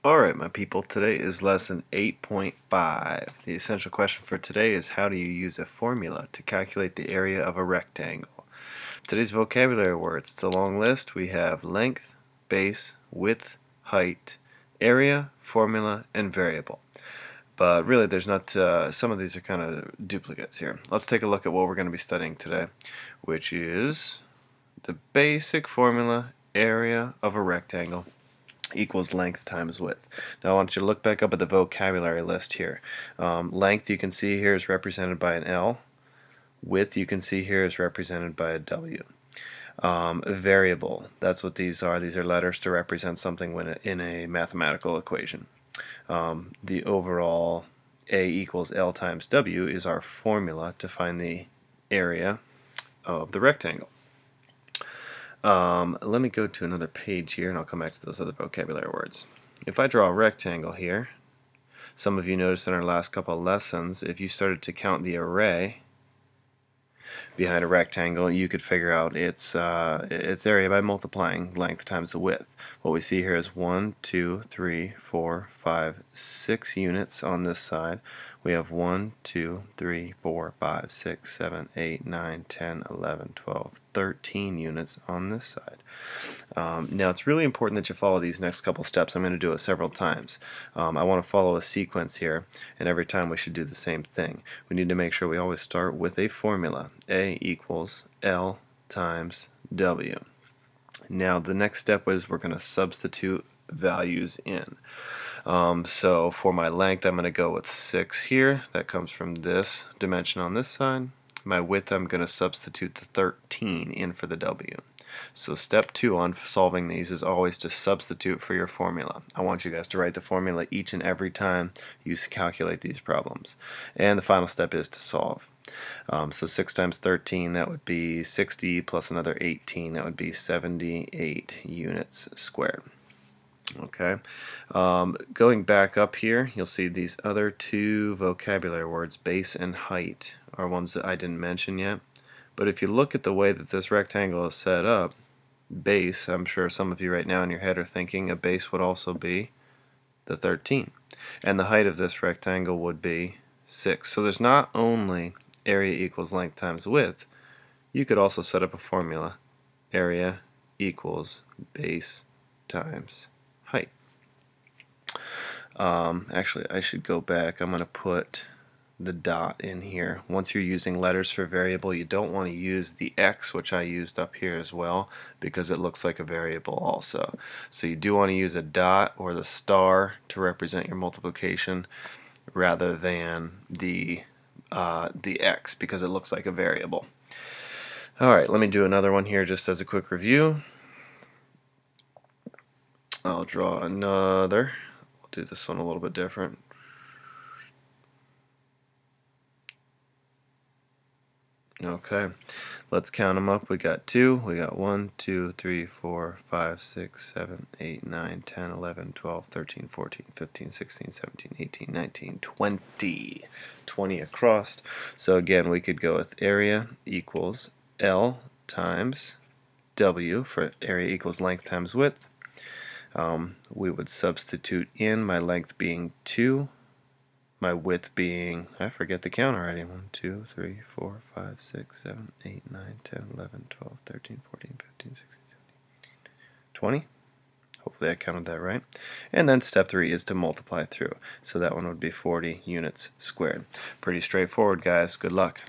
Alright, my people, today is lesson 8.5. The essential question for today is how do you use a formula to calculate the area of a rectangle? Today's vocabulary words, it's a long list. We have length, base, width, height, area, formula, and variable. But really there's not, some of these are kind of duplicates here. Let's take a look at what we're going to be studying today, which is the basic formula, area of a rectangle equals length times width. Now I want you to look back up at the vocabulary list here. Length you can see here is represented by an L. Width you can see here is represented by a W. Variable, that's what these are. These are letters to represent something when in a mathematical equation. The overall A equals L times W is our formula to find the area of the rectangle. Let me go to another page here and I'll come back to those other vocabulary words. If I draw a rectangle here, some of you noticed in our last couple of lessons, if you started to count the array behind a rectangle, you could figure out its area by multiplying length times the width. What we see here is 1, 2, 3, 4, 5, 6 units on this side. We have 1, 2, 3, 4, 5, 6, 7, 8, 9, 10, 11, 12, 13 units on this side. Now it's really important that you follow these next couple steps. I'm going to do it several times. I want to follow a sequence here, and every time we should do the same thing. We need to make sure we always start with a formula. A equals L times W. Now the next step is we're going to substitute values in. So for my length I'm going to go with 6 here. That comes from this dimension on this side. My width I'm going to substitute the 13 in for the W. So step 2 on solving these is always to substitute for your formula. I want you guys to write the formula each and every time you calculate these problems. And the final step is to solve. So 6 times 13, that would be 60, plus another 18, that would be 78 units squared. Okay, going back up here, you'll see these other two vocabulary words, base and height, are ones that I didn't mention yet. But if you look at the way that this rectangle is set up, base, I'm sure some of you right now in your head are thinking a base would also be the 13. And the height of this rectangle would be 6. So there's not only area equals length times width, you could also set up a formula, area equals base times height. Actually, I should go back. I'm going to put the dot in here. Once you're using letters for variable, you don't want to use the X, which I used up here as well, because it looks like a variable also. So you do want to use a dot or the star to represent your multiplication rather than the X, because it looks like a variable. Alright, let me do another one here just as a quick review. I'll draw another. I'll do this one a little bit different. Okay, let's count them up. We got 2, we got 1, 2, 3, 4, 5, 6, 7, 8, 9, 10, 11, 12, 13, 14, 15, 16, 17, 18, 19, 20. 20 across. So again, we could go with area equals L times W for area equals length times width. We would substitute in my length being 2, my width being, I forget the count already, 1, 2, 3, 4, 5, 6, 7, 8, 9, 10, 11, 12, 13, 14, 15, 16, 17, 18, 20. Hopefully I counted that right. And then step 3 is to multiply through. So that one would be 40 units squared. Pretty straightforward, guys. Good luck.